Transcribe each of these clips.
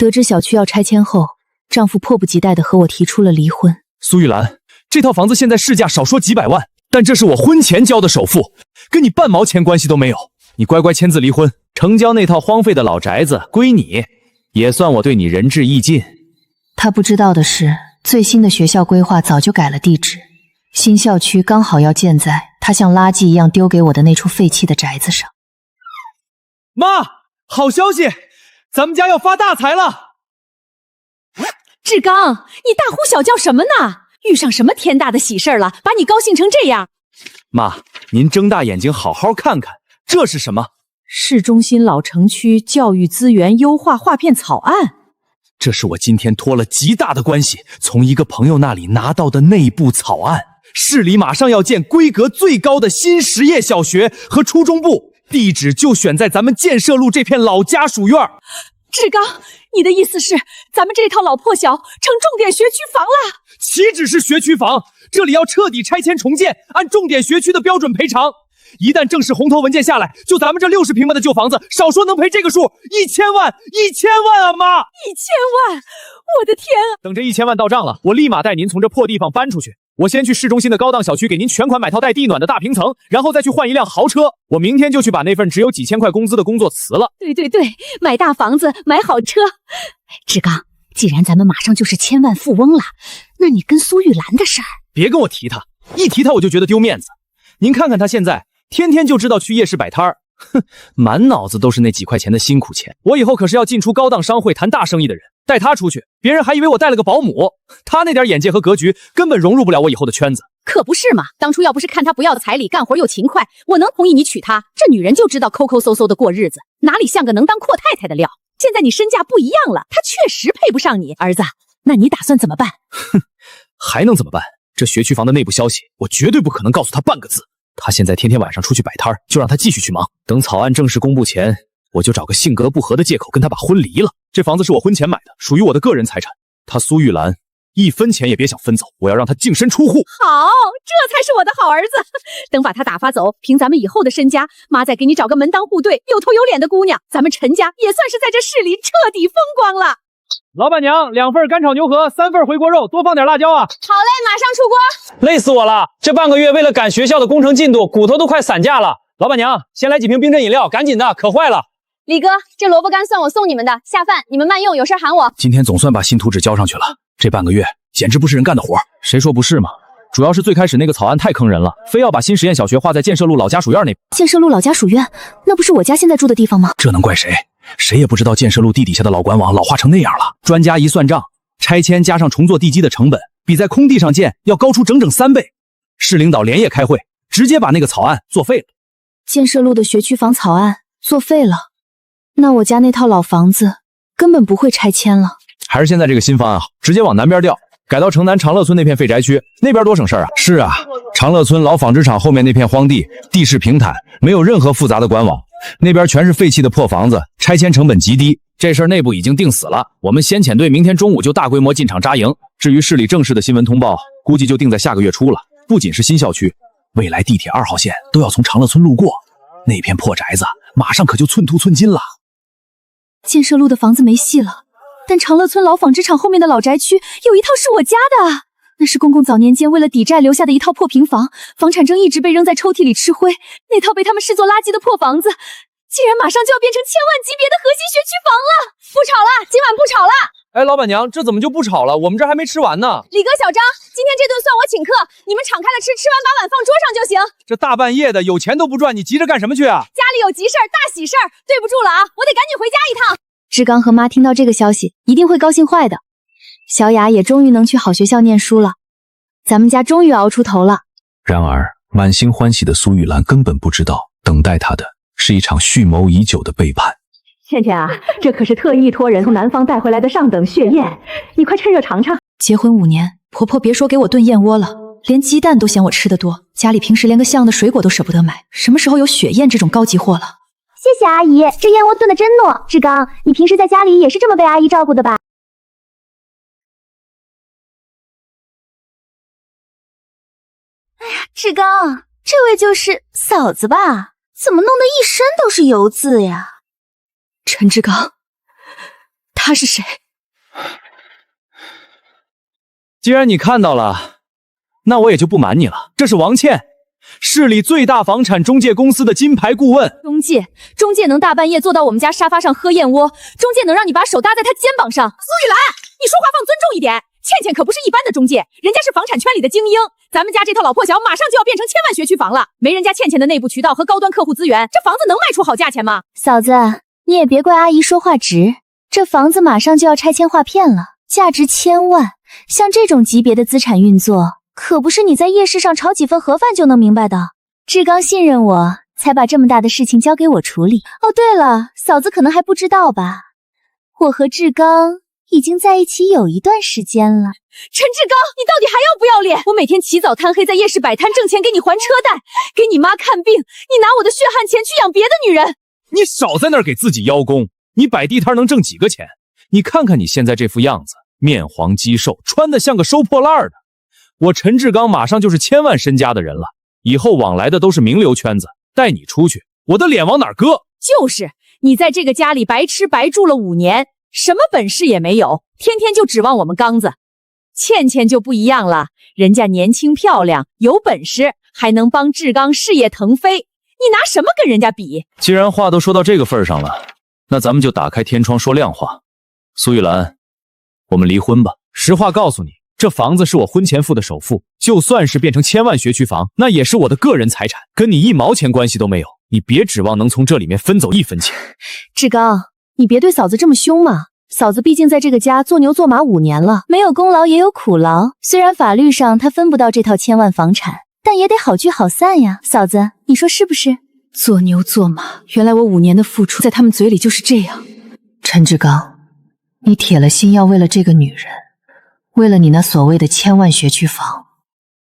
得知小区要拆迁后，丈夫迫不及待地和我提出了离婚。苏玉兰，这套房子现在市价少说几百万，但这是我婚前交的首付，跟你半毛钱关系都没有。你乖乖签字离婚，成交那套荒废的老宅子归你，也算我对你仁至义尽。他不知道的是，最新的学校规划早就改了地址，新校区刚好要建在他像垃圾一样丢给我的那处废弃的宅子上。妈，好消息，咱们家要发大财了！志刚，你大呼小叫什么呢？遇上什么天大的喜事了，把你高兴成这样？妈，您睁大眼睛好好看看，这是什么？市中心老城区教育资源优化划片草案。这是我今天托了极大的关系，从一个朋友那里拿到的内部草案。市里马上要建规格最高的新实验小学和初中部，地址就选在咱们建设路这片老家属院。志刚，你的意思是，咱们这套老破小成重点学区房了？岂止是学区房，这里要彻底拆迁重建，按重点学区的标准赔偿。一旦正式红头文件下来，就咱们这60平米的旧房子，少说能赔这个数，1000万，1000万啊，妈！1000万，我的天啊！等这1000万到账了，我立马带您从这破地方搬出去。我先去市中心的高档小区给您全款买套带地暖的大平层，然后再去换一辆豪车。我明天就去把那份只有几千块工资的工作辞了。对，买大房子，买好车。志刚，既然咱们马上就是千万富翁了，那你跟苏玉兰的事儿，别跟我提她，一提她我就觉得丢面子。您看看她现在，天天就知道去夜市摆摊儿，哼，满脑子都是那几块钱的辛苦钱。我以后可是要进出高档商会谈大生意的人，带她出去，别人还以为我带了个保姆。她那点眼界和格局，根本融入不了我以后的圈子。可不是嘛，当初要不是看她不要彩礼，干活又勤快，我能同意你娶她。这女人就知道抠抠搜搜的过日子，哪里像个能当阔太太的料。现在你身价不一样了，她确实配不上你。儿子，那你打算怎么办？哼，还能怎么办？这学区房的内部消息，我绝对不可能告诉她半个字。他现在天天晚上出去摆摊儿，就让他继续去忙。等草案正式公布前，我就找个性格不合的借口跟他把婚离了。这房子是我婚前买的，属于我的个人财产。他苏玉兰1分钱也别想分走，我要让他净身出户。好，这才是我的好儿子。等把他打发走，凭咱们以后的身家，妈再给你找个门当户对、有头有脸的姑娘，咱们陈家也算是在这市里彻底风光了。老板娘，2份干炒牛河，3份回锅肉，多放点辣椒啊！好嘞，马上出锅。累死我了，这半个月为了赶学校的工程进度，骨头都快散架了。老板娘，先来几瓶冰镇饮料，赶紧的，可坏了。李哥，这萝卜干算我送你们的，下饭你们慢用，有事喊我。今天总算把新图纸交上去了，这半个月简直不是人干的活。谁说不是嘛？主要是最开始那个草案太坑人了，非要把新实验小学划在建设路老家属院那。建设路老家属院，那不是我家现在住的地方吗？这能怪谁？谁也不知道建设路地底下的老管网老化成那样了。专家一算账，拆迁加上重做地基的成本比在空地上建要高出整整3倍。市领导连夜开会，直接把那个草案作废了。建设路的学区房草案作废了，那我家那套老房子根本不会拆迁了。还是现在这个新方案好，直接往南边调，改到城南长乐村那片废宅区，那边多省事啊。是啊，长乐村老纺织厂后面那片荒地，地势平坦，没有任何复杂的管网，那边全是废弃的破房子，拆迁成本极低。这事儿内部已经定死了，我们先遣队明天中午就大规模进场扎营。至于市里正式的新闻通报，估计就定在下个月初了。不仅是新校区，未来地铁2号线都要从长乐村路过，那片破宅子马上可就寸土寸金了。建设路的房子没戏了，但长乐村老纺织厂后面的老宅区有一套是我家的，那是公公早年间为了抵债留下的一套破平房，房产证一直被扔在抽屉里吃灰，那套被他们视作垃圾的破房子，竟然马上就要变成千万级别的核心学区房了。不吵了，今晚不吵了。哎，老板娘，这怎么就不吵了？我们这还没吃完呢。李哥、小张，今天这顿算我请客，你们敞开了吃，吃完把碗放桌上就行。这大半夜的，有钱都不赚，你急着干什么去啊？家里有急事儿，大喜事儿，对不住了啊，我得赶紧回家一趟。志刚和妈听到这个消息，一定会高兴坏的。小雅也终于能去好学校念书了，咱们家终于熬出头了。然而，满心欢喜的苏玉兰根本不知道，等待她的是一场蓄谋已久的背叛。倩倩啊，这可是特意托人从南方带回来的上等血燕，你快趁热尝尝。结婚5年，婆婆别说给我炖燕窝了，连鸡蛋都嫌我吃得多，家里平时连个像样的水果都舍不得买，什么时候有雪燕这种高级货了？谢谢阿姨，这燕窝炖得真糯。志刚，你平时在家里也是这么被阿姨照顾的吧？哎呀，志刚，这位就是嫂子吧？怎么弄得一身都是油渍呀？陈志刚，他是谁？既然你看到了，那我也就不瞒你了。这是王倩，市里最大房产中介公司的金牌顾问。中介能大半夜坐到我们家沙发上喝燕窝，中介能让你把手搭在他肩膀上。苏玉兰，你说话放尊重一点。倩倩可不是一般的中介，人家是房产圈里的精英。咱们家这套老破小马上就要变成千万学区房了，没人家倩倩的内部渠道和高端客户资源，这房子能卖出好价钱吗？嫂子，你也别怪阿姨说话直，这房子马上就要拆迁划片了，价值1000万，像这种级别的资产运作，可不是你在夜市上炒几份盒饭就能明白的。志刚信任我，才把这么大的事情交给我处理。哦，对了，嫂子可能还不知道吧，我和志刚已经在一起有一段时间了。陈志刚，你到底还要不要脸？我每天起早贪黑在夜市摆摊挣钱给你还车贷，给你妈看病，你拿我的血汗钱去养别的女人。你少在那儿给自己邀功，你摆地摊能挣几个钱？你看看你现在这副样子，面黄肌瘦，穿得像个收破烂的。我陈志刚马上就是千万身家的人了，以后往来的都是名流圈子，带你出去，我的脸往哪儿搁？就是你在这个家里白吃白住了5年，什么本事也没有，天天就指望我们刚子。倩倩就不一样了，人家年轻漂亮，有本事，还能帮志刚事业腾飞，你拿什么跟人家比？既然话都说到这个份上了，那咱们就打开天窗说亮话。苏玉兰，我们离婚吧。实话告诉你，这房子是我婚前付的首付，就算是变成千万学区房，那也是我的个人财产，跟你1毛钱关系都没有。你别指望能从这里面分走1分钱。志刚，你别对嫂子这么凶嘛。嫂子毕竟在这个家做牛做马5年了，没有功劳也有苦劳，虽然法律上她分不到这套1000万房产，但也得好聚好散呀。嫂子，你说是不是？做牛做马，原来我5年的付出在他们嘴里就是这样。陈志刚，你铁了心要为了这个女人，为了你那所谓的1000万学区房，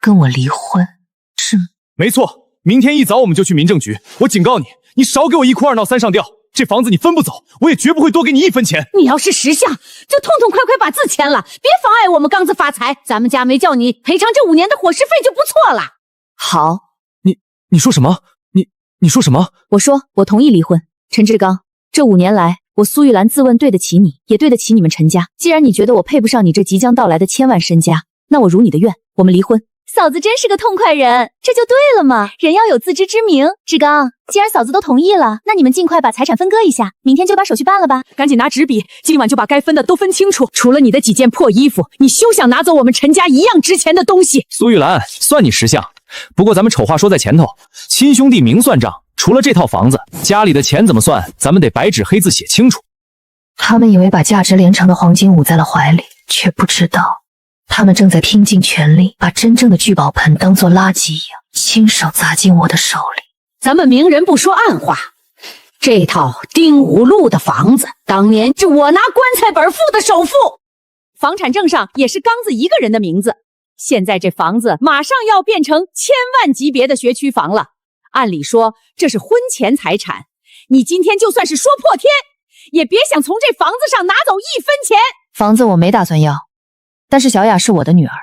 跟我离婚，是吗？没错，明天一早我们就去民政局。我警告你，你少给我1哭2闹3上吊，这房子你分不走，我也绝不会多给你1分钱。你要是识相，就痛痛快快把字签了，别妨碍我们刚子发财。咱们家没叫你赔偿这5年的伙食费就不错了。好，你说什么？你说什么？我说我同意离婚。陈志刚，这5年来，我苏玉兰自问对得起你，也对得起你们陈家。既然你觉得我配不上你这即将到来的1000万身家，那我如你的愿，我们离婚。嫂子真是个痛快人，这就对了嘛，人要有自知之明。志刚，既然嫂子都同意了，那你们尽快把财产分割一下，明天就把手续办了吧。赶紧拿纸笔，今晚就把该分的都分清楚。除了你的几件破衣服，你休想拿走我们陈家一样值钱的东西。苏玉兰，算你识相。不过咱们丑话说在前头，亲兄弟明算账，除了这套房子，家里的钱怎么算，咱们得白纸黑字写清楚。他们以为把价值连城的黄金捂在了怀里，却不知道他们正在拼尽全力把真正的聚宝盆当作垃圾一样亲手砸进我的手里。咱们明人不说暗话，这套丁五路的房子当年是我拿棺材本付的首付，房产证上也是刚子一个人的名字。现在这房子马上要变成1000万级别的学区房了，按理说这是婚前财产，你今天就算是说破天，也别想从这房子上拿走1分钱。房子我没打算要，但是小雅是我的女儿，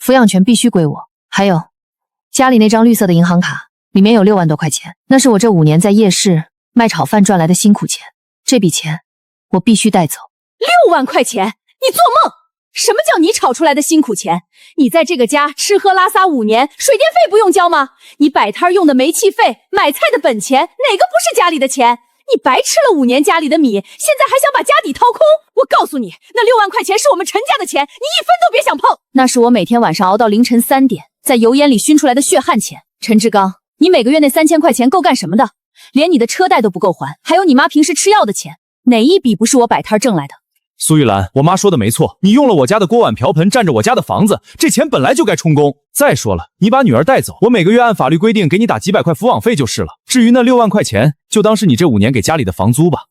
抚养权必须归我。还有家里那张绿色的银行卡，里面有6万多块钱，那是我这5年在夜市卖炒饭赚来的辛苦钱，这笔钱我必须带走。6万块钱？你做梦！什么叫你炒出来的辛苦钱？你在这个家吃喝拉撒5年，水电费不用交吗？你摆摊用的煤气费、买菜的本钱，哪个不是家里的钱？你白吃了5年家里的米，现在还想把家底掏空？我告诉你，那6万块钱是我们陈家的钱，你1分都别想碰。那是我每天晚上熬到凌晨3点，在油烟里熏出来的血汗钱。陈志刚，你每个月那3000块钱够干什么的？连你的车贷都不够还，还有你妈平时吃药的钱，哪一笔不是我摆摊挣来的？苏玉兰，我妈说的没错，你用了我家的锅碗瓢盆，占着我家的房子，这钱本来就该充公。再说了，你把女儿带走，我每个月按法律规定给你打几百块抚养费就是了。至于那6万块钱，就当是你这5年给家里的房租吧。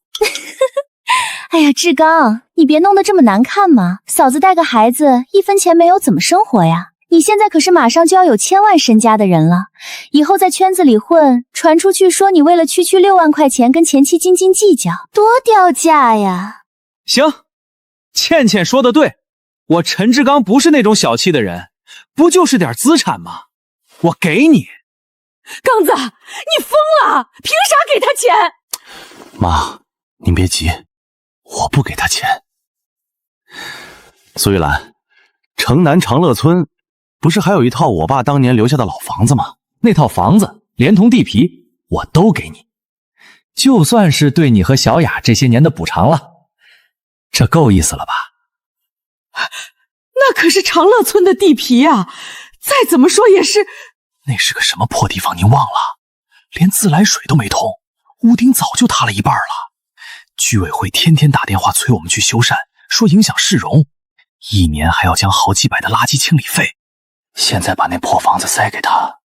哎呀，志刚，你别弄得这么难看嘛，嫂子带个孩子1分钱没有怎么生活呀？你现在可是马上就要有1000万身家的人了，以后在圈子里混，传出去说你为了区6万块钱跟前妻斤斤计较，多掉价呀。行，倩倩说的对，我陈志刚不是那种小气的人，不就是点资产吗？我给你。刚子，你疯了，凭啥给他钱？妈，您别急，我不给他钱。苏玉兰，城南长乐村不是还有一套我爸当年留下的老房子吗？那套房子连同地皮我都给你，就算是对你和小雅这些年的补偿了，这够意思了吧？那可是长乐村的地皮啊，再怎么说也是……那是个什么破地方？您忘了？连自来水都没通，屋顶早就塌了一半了。居委会天天打电话催我们去修缮，说影响市容，一年还要交好几百的垃圾清理费。现在把那破房子塞给他，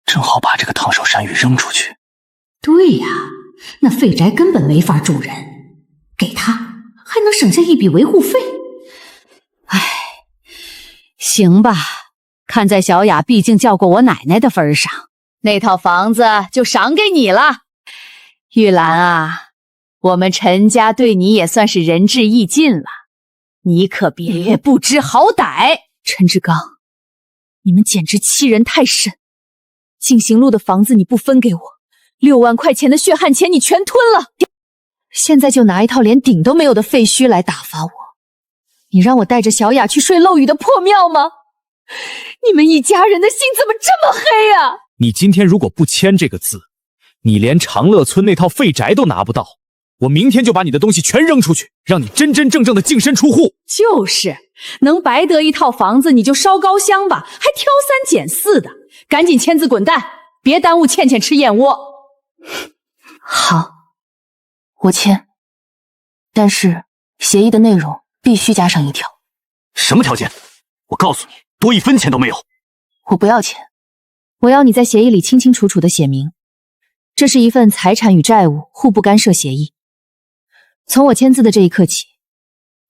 正好把这个烫手山芋扔出去。对呀，那废宅根本没法住人，给他还能省下一笔维护费。唉，行吧，看在小雅毕竟叫过我奶奶的份上，那套房子就赏给你了。玉兰啊，我们陈家对你也算是仁至义尽了，你可别不知好歹。陈志刚，你们简直欺人太甚！静行路的房子你不分给我，6万块钱的血汗钱你全吞了，现在就拿一套连顶都没有的废墟来打发我，你让我带着小雅去睡漏雨的破庙吗？你们一家人的心怎么这么黑啊？你今天如果不签这个字，你连长乐村那套废宅都拿不到。我明天就把你的东西全扔出去，让你真真正正的净身出户。就是能白得一套房子你就烧高香吧，还挑三拣四的，赶紧签字滚蛋，别耽误倩倩吃燕窝。好，我签，但是协议的内容必须加上一条。什么条件？我告诉你，多1分钱都没有。我不要钱，我要你在协议里清清楚楚地写明，这是一份财产与债务互不干涉协议。从我签字的这一刻起，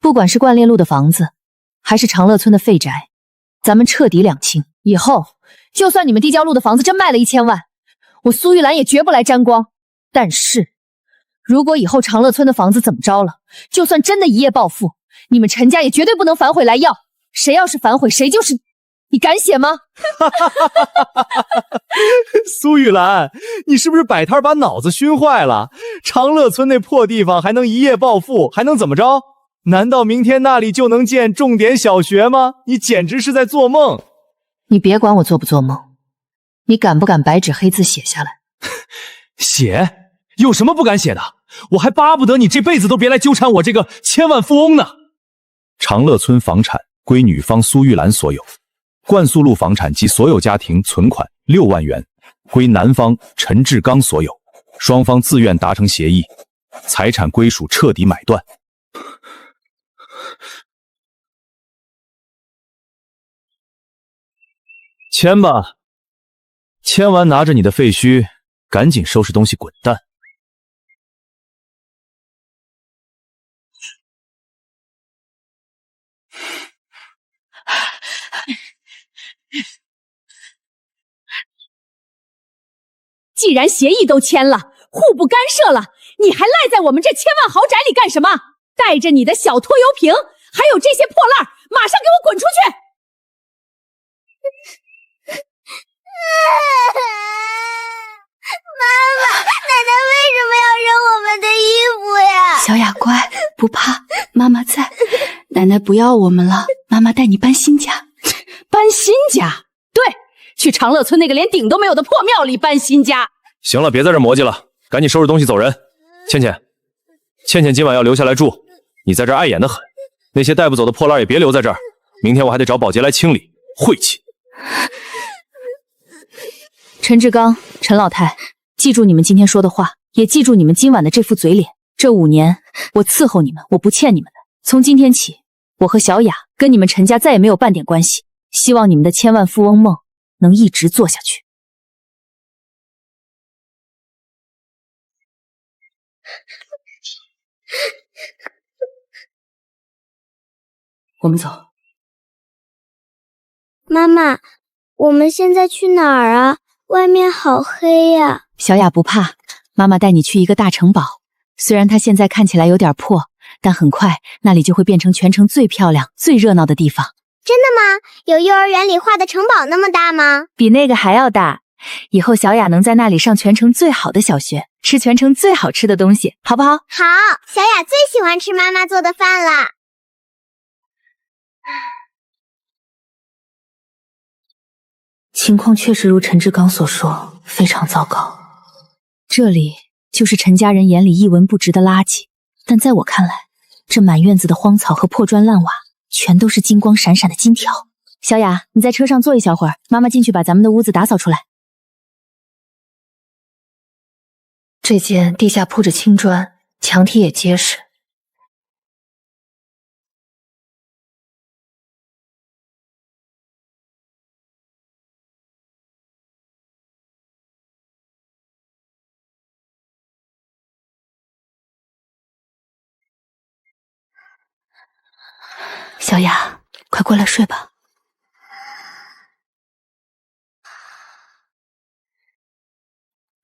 不管是冠烈路的房子，还是长乐村的废宅，咱们彻底两清。以后，就算你们地窖路的房子真卖了1000万，我苏玉兰也绝不来沾光。但是，如果以后长乐村的房子怎么着了，就算真的一夜暴富，你们陈家也绝对不能反悔来要。谁要是反悔，谁就是……你敢写吗？苏玉兰，你是不是摆摊把脑子熏坏了？长乐村那破地方还能一夜暴富，还能怎么着？难道明天那里就能建重点小学吗？你简直是在做梦！你别管我做不做梦，你敢不敢白纸黑字写下来？写？有什么不敢写的？我还巴不得你这辈子都别来纠缠我这个千万富翁呢。长乐村房产归女方苏玉兰所有，冠素路房产及所有家庭存款6万元归男方陈志刚所有，双方自愿达成协议，财产归属彻底买断。签吧，签完拿着你的废墟，赶紧收拾东西滚蛋。既然协议都签了，互不干涉了，你还赖在我们这千万豪宅里干什么？带着你的小拖油瓶，还有这些破烂，马上给我滚出去！妈妈，奶奶为什么要扔我们的衣服呀？小雅乖，不怕，妈妈在。奶奶不要我们了，妈妈带你搬新家。搬新家？对，去长乐村那个连顶都没有的破庙里搬新家。行了，别在这磨叽了，赶紧收拾东西走人。倩倩，倩倩今晚要留下来住，你在这碍眼的很。那些带不走的破烂也别留在这儿，明天我还得找保洁来清理，晦气。陈志刚、陈老太，记住你们今天说的话，也记住你们今晚的这副嘴脸。这5年，我伺候你们，我不欠你们的。从今天起，我和小雅跟你们陈家再也没有半点关系。希望你们的千万富翁梦能一直做下去。我们走。妈妈，我们现在去哪儿啊？外面好黑呀。小雅不怕，妈妈带你去一个大城堡。虽然它现在看起来有点破，但很快那里就会变成全城最漂亮、最热闹的地方。真的吗？有幼儿园里画的城堡那么大吗？比那个还要大。以后小雅能在那里上全城最好的小学，吃全城最好吃的东西，好不好？好，小雅最喜欢吃妈妈做的饭了。情况确实如陈志刚所说，非常糟糕。这里就是陈家人眼里一文不值的垃圾，但在我看来，这满院子的荒草和破砖烂瓦，全都是金光闪闪的金条。小雅，你在车上坐一小会儿，妈妈进去把咱们的屋子打扫出来。这间地下铺着青砖，墙体也结实。小雅，快过来睡吧。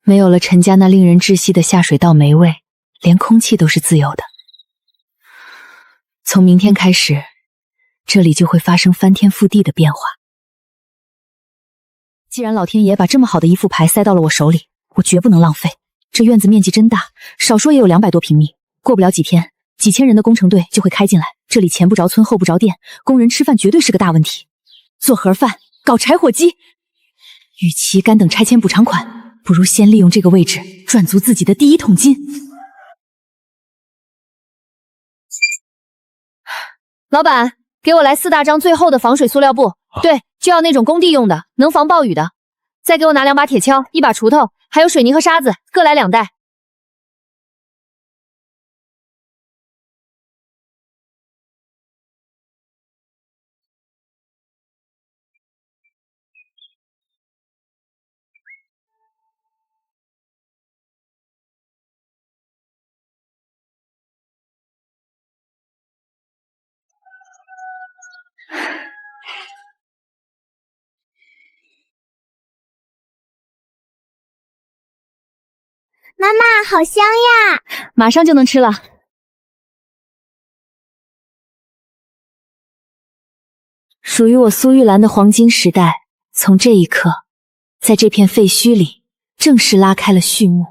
没有了陈家那令人窒息的下水道霉味，连空气都是自由的。从明天开始，这里就会发生翻天覆地的变化。既然老天爷把这么好的一副牌塞到了我手里，我绝不能浪费。这院子面积真大，少说也有200多平米，过不了几天，几千人的工程队就会开进来。这里前不着村后不着店，工人吃饭绝对是个大问题。做盒饭，搞柴火机，与其干等拆迁补偿款，不如先利用这个位置赚足自己的第一桶金。老板，给我来4大张最厚的防水塑料布，对，就要那种工地用的，能防暴雨的。再给我拿2把铁锹、1把锄头，还有水泥和沙子，各来2袋。妈妈，好香呀！马上就能吃了。属于我苏玉兰的黄金时代，从这一刻，在这片废墟里，正式拉开了序幕。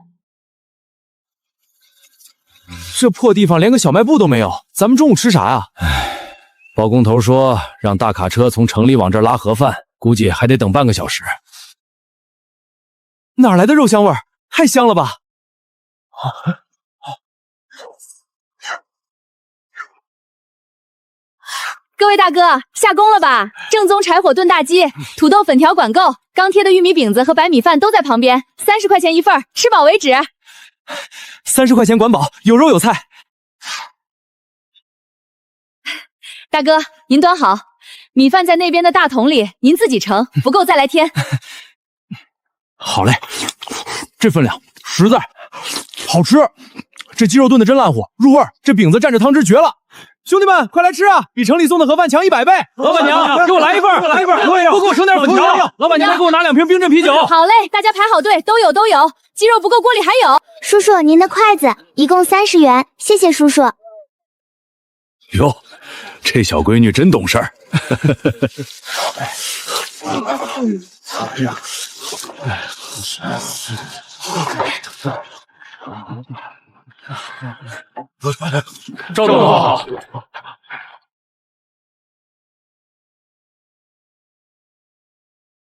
这破地方连个小卖部都没有，咱们中午吃啥呀？唉，包工头说让大卡车从城里往这儿拉盒饭，估计还得等半个小时。哪来的肉香味儿？太香了吧！各位大哥，下工了吧？正宗柴火炖大鸡，土豆粉条管够，刚贴的玉米饼子和白米饭都在旁边，30块钱一份，吃饱为止。30块钱管饱，有肉有菜。大哥，您端好，米饭在那边的大桶里，您自己盛，不够再来添。好嘞，这分量实在，好吃。这鸡肉炖的真烂乎，入味儿。这饼子蘸着汤汁绝了。兄弟们，快来吃啊！比城里送的盒饭强100倍。老板娘，给我来一份，来一份，我也要。多给我省点粉条。老板娘，再给我拿2瓶冰镇啤酒。好嘞，大家排好队，都有。鸡肉不够，锅里还有。叔叔，您的筷子一共30元，谢谢叔叔。哟，这小闺女真懂事儿。赵总好。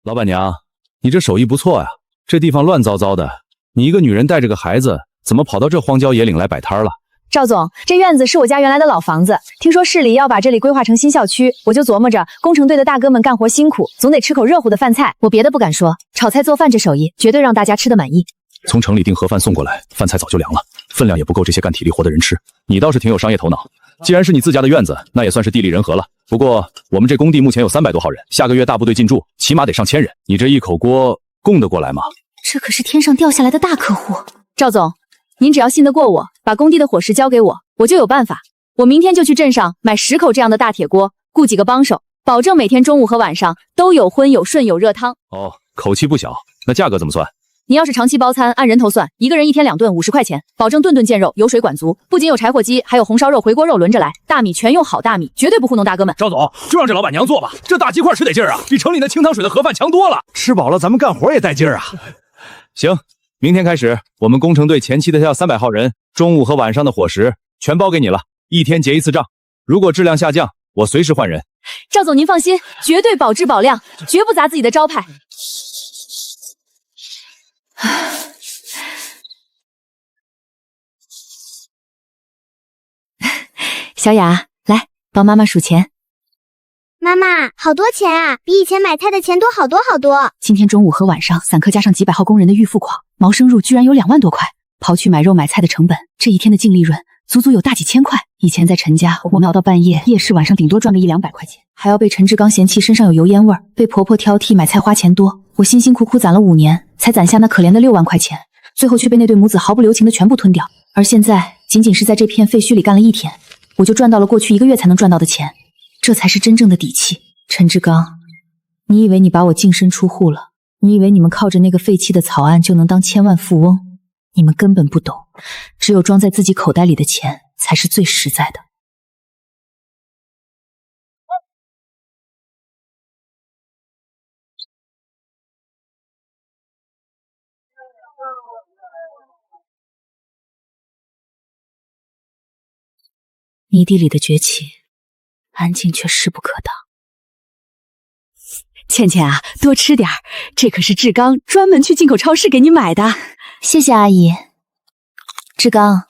老板娘，你这手艺不错呀。这地方乱糟糟的，你一个女人带着个孩子，怎么跑到这荒郊野岭来摆摊了？赵总，这院子是我家原来的老房子，听说市里要把这里规划成新校区，我就琢磨着，工程队的大哥们干活辛苦，总得吃口热乎的饭菜。我别的不敢说，炒菜做饭这手艺绝对让大家吃得满意。从城里订盒饭送过来，饭菜早就凉了，分量也不够这些干体力活的人吃。你倒是挺有商业头脑，既然是你自家的院子，那也算是地利人和了。不过我们这工地目前有300多号人，下个月大部队进驻，起码得上1000人，你这一口锅供得过来吗？这可是天上掉下来的大客户。赵总，您只要信得过我，把工地的伙食交给我，我就有办法。我明天就去镇上买10口这样的大铁锅，雇几个帮手，保证每天中午和晚上都有荤有顺有热汤。哦，口气不小。那价格怎么算？您要是长期包餐，按人头算，一个人1天2顿50块钱，保证顿顿见肉，油水管足。不仅有柴火鸡，还有红烧肉、回锅肉轮着来，大米全用好大米，绝对不糊弄大哥们。赵总，就让这老板娘做吧，这大鸡块吃得劲儿啊，比城里那清汤水的盒饭强多了。吃饱了咱们干活也带劲儿啊。行，明天开始，我们工程队前期的要300号人，中午和晚上的伙食全包给你了，1天结1次账。如果质量下降，我随时换人。赵总您放心，绝对保质保量，绝不砸自己的招牌。小雅，来帮妈妈数钱。妈妈，好多钱啊，比以前买菜的钱多好多好多。今天中午和晚上散客加上几百号工人的预付款，毛生入居然有2万多块。刨去买肉买菜的成本，这一天的净利润足足有大几千块。以前在陈家，我们熬到半夜，夜市晚上顶多赚个100-200块钱，还要被陈志刚嫌弃身上有油烟味儿，被婆婆挑剔买菜花钱多。我辛辛苦苦攒了5年，才攒下那可怜的6万块钱，最后却被那对母子毫不留情的全部吞掉。而现在，仅仅是在这片废墟里干了1天，我就赚到了过去1个月才能赚到的钱，这才是真正的底气。陈志刚，你以为你把我净身出户了？你以为你们靠着那个废弃的草案就能当千万富翁？你们根本不懂，只有装在自己口袋里的钱才是最实在的。泥地里的崛起，安静却势不可挡。倩倩啊，多吃点儿，这可是志刚专门去进口超市给你买的。谢谢阿姨。志刚，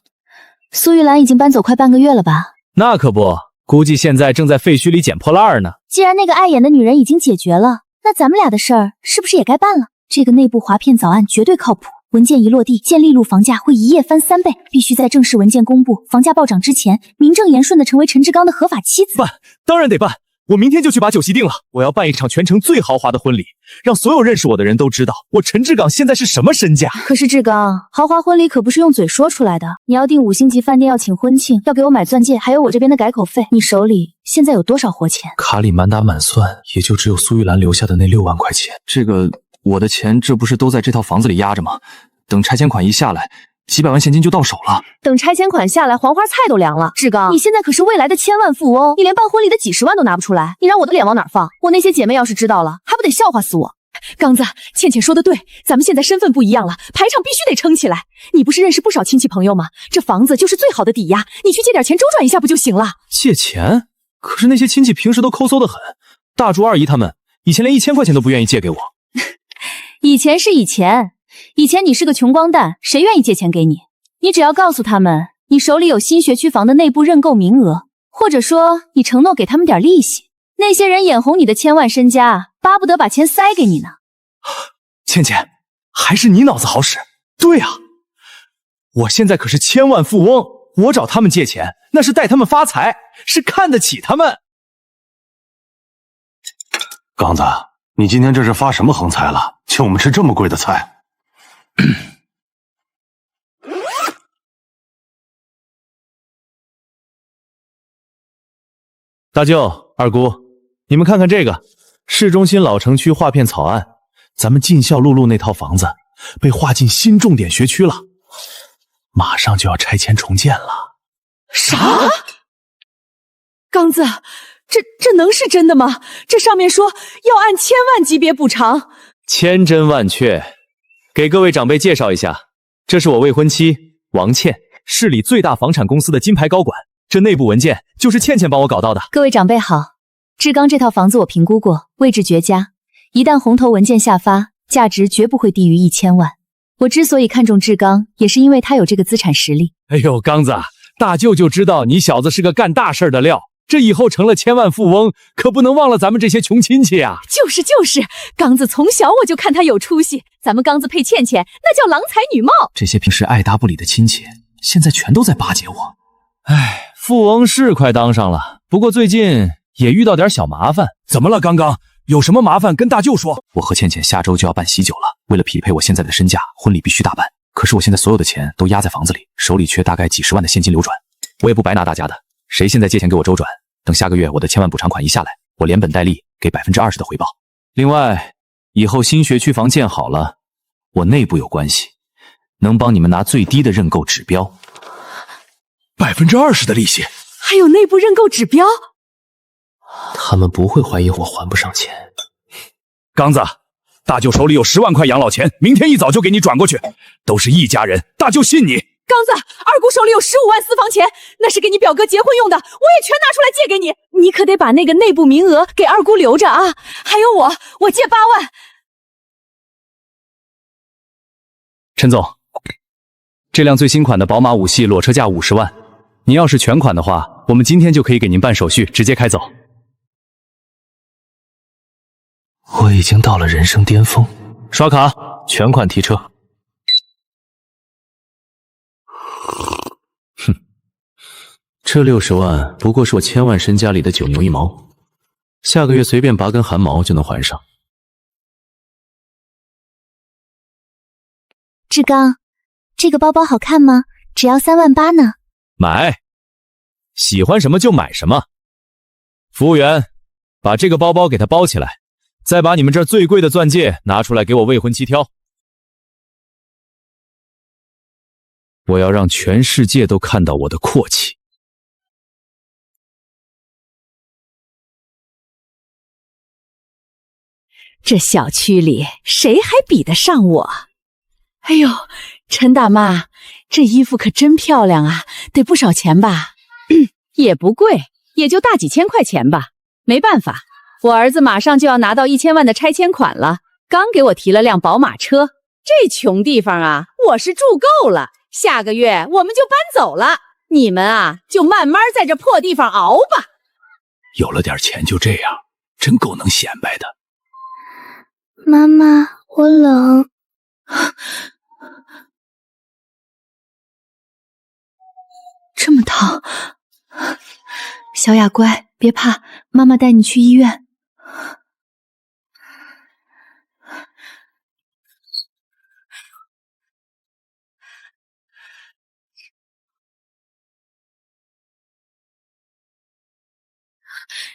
苏玉兰已经搬走快半个月了吧？那可不，估计现在正在废墟里捡破烂呢。既然那个碍眼的女人已经解决了，那咱们俩的事儿是不是也该办了？这个内部划片早案绝对靠谱，文件一落地，建立路房价会一夜翻3倍，必须在正式文件公布、房价暴涨之前，名正言顺的成为陈志刚的合法妻子。办，当然得办。我明天就去把酒席定了，我要办一场全城最豪华的婚礼，让所有认识我的人都知道我陈志刚现在是什么身价。可是志刚，豪华婚礼可不是用嘴说出来的，你要订5星级饭店，要请婚庆，要给我买钻戒，还有我这边的改口费，你手里现在有多少活钱？卡里满打满算，也就只有苏玉兰留下的那6万块钱。这个我的钱，这不是都在这套房子里压着吗？等拆迁款一下来，几百万现金就到手了。等拆迁款下来，黄花菜都凉了。志刚，你现在可是未来的千万富翁，你连办婚礼的几10万都拿不出来，你让我的脸往哪儿放？我那些姐妹要是知道了，还不得笑话死我？刚子，倩倩说的对，咱们现在身份不一样了，排场必须得撑起来。你不是认识不少亲戚朋友吗？这房子就是最好的抵押，你去借点钱周转一下不就行了？借钱？可是那些亲戚平时都抠搜的很，大柱二姨他们以前连1000块钱都不愿意借给我。以前是以前你是个穷光蛋，谁愿意借钱给你？你只要告诉他们，你手里有新学区房的内部认购名额，或者说你承诺给他们点利息，那些人眼红你的千万身家，巴不得把钱塞给你呢。倩倩，还是你脑子好使。对啊，我现在可是千万富翁，我找他们借钱，那是带他们发财，是看得起他们。刚子，你今天这是发什么横财了？请我们吃这么贵的菜？大舅、二姑，你们看看这个，市中心老城区划片草案，咱们进校路路那套房子被划进新重点学区了，马上就要拆迁重建了。啥？刚子，这能是真的吗？这上面说要按1000万级别补偿，千真万确。给各位长辈介绍一下，这是我未婚妻王倩，市里最大房产公司的金牌高管。这内部文件就是倩倩帮我搞到的。各位长辈好，志刚这套房子我评估过，位置绝佳，一旦红头文件下发，价值绝不会低于1000万。我之所以看中志刚，也是因为他有这个资产实力。哎呦，刚子，大舅就知道你小子是个干大事的料，这以后成了千万富翁，可不能忘了咱们这些穷亲戚啊。就是，刚子从小我就看他有出息，咱们刚子配倩倩，那叫郎才女貌。这些平时爱搭不理的亲戚，现在全都在巴结我。哎，富翁是快当上了，不过最近也遇到点小麻烦。怎么了，刚刚？有什么麻烦跟大舅说。我和倩倩下周就要办喜酒了，为了匹配我现在的身价，婚礼必须大办。可是我现在所有的钱都压在房子里，手里缺大概几10万的现金流转。我也不白拿大家的，谁现在借钱给我周转，等下个月我的1000万补偿款一下来，我连本带利给20%的回报。另外，以后新学区房建好了，我内部有关系，能帮你们拿最低的认购指标。20%的利息，还有内部认购指标，他们不会怀疑我还不上钱。刚子，大舅手里有10万块养老钱，明天一早就给你转过去，都是一家人，大舅信你。刚子，二姑手里有15万私房钱，那是给你表哥结婚用的，我也全拿出来借给你，你可得把那个内部名额给二姑留着啊！还有我借8万。陈总，这辆最新款的宝马5系裸车价50万，您要是全款的话，我们今天就可以给您办手续，直接开走。我已经到了人生巅峰，刷卡，全款提车。哼，这60万不过是我1000万身家里的9牛1毛，下个月随便拔根汗毛就能还上。志刚，这个包包好看吗？只要3万8呢。买，喜欢什么就买什么。服务员，把这个包包给它包起来，再把你们这儿最贵的钻戒拿出来给我未婚妻挑。我要让全世界都看到我的阔气。这小区里谁还比得上我？哎呦，陈大妈，这衣服可真漂亮啊，得不少钱吧？也不贵，也就大几千块钱吧。没办法，我儿子马上就要拿到1000万的拆迁款了，刚给我提了辆宝马车。这穷地方啊，我是住够了，下个月我们就搬走了。你们啊，就慢慢在这破地方熬吧。有了点钱就这样，真够能显摆的。妈妈，我冷。这么烫，小雅乖，别怕，妈妈带你去医院。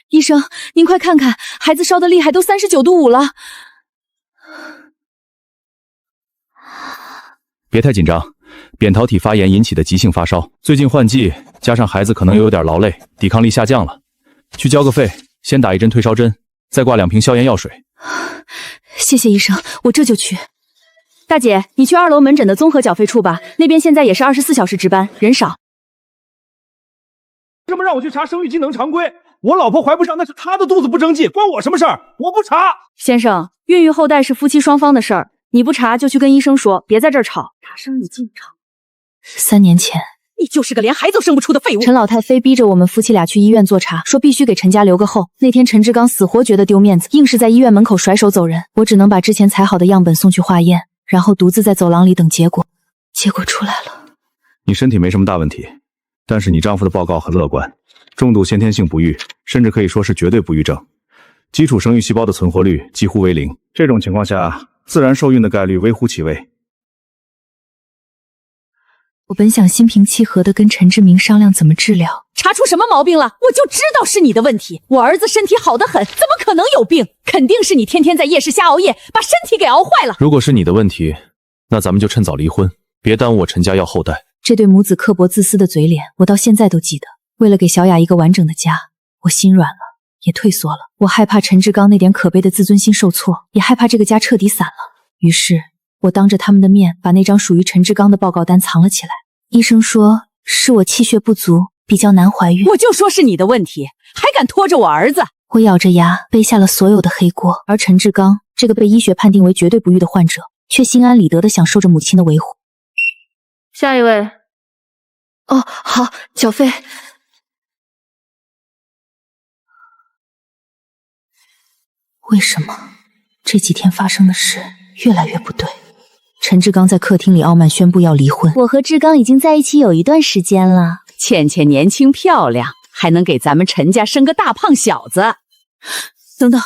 医生，您快看看，孩子烧得厉害，都39度5了。别太紧张，扁桃体发炎引起的急性发烧，最近换季，加上孩子可能又有点劳累，抵抗力下降了。去交个费，先打1针退烧针，再挂2瓶消炎药水。谢谢医生，我这就去。大姐，你去2楼门诊的综合缴费处吧，那边现在也是24小时值班，人少。为什么让我去查生育机能常规？我老婆怀不上，那是她的肚子不争气，关我什么事儿？我不查。先生，孕育后代是夫妻双方的事儿，你不查就去跟医生说，别在这儿吵。查生育进程。3年前，你就是个连孩子都生不出的废物。陈老太非逼着我们夫妻俩去医院做查，说必须给陈家留个后。那天陈志刚死活觉得丢面子，硬是在医院门口甩手走人。我只能把之前采好的样本送去化验，然后独自在走廊里等结果。结果出来了，你身体没什么大问题，但是你丈夫的报告很乐观，重度先天性不育，甚至可以说是绝对不育症，基础生育细胞的存活率几乎为0。这种情况下，自然受孕的概率微乎其微。我本想心平气和地跟陈志明商量怎么治疗，查出什么毛病了，我就知道是你的问题。我儿子身体好得很，怎么可能有病？肯定是你天天在夜市瞎熬夜，把身体给熬坏了。如果是你的问题，那咱们就趁早离婚，别耽误我陈家要后代。这对母子刻薄自私的嘴脸，我到现在都记得。为了给小雅一个完整的家，我心软了，也退缩了。我害怕陈志刚那点可悲的自尊心受挫，也害怕这个家彻底散了。于是，我当着他们的面把那张属于陈志刚的报告单藏了起来。医生说是我气血不足，比较难怀孕。我就说是你的问题，还敢拖着我儿子。我咬着牙背下了所有的黑锅，而陈志刚这个被医学判定为绝对不育的患者，却心安理得地享受着母亲的维护。下一位。哦，好，缴费。为什么这几天发生的事越来越不对？陈志刚在客厅里傲慢宣布要离婚。我和志刚已经在一起有一段时间了。倩倩年轻漂亮，还能给咱们陈家生个大胖小子。等等，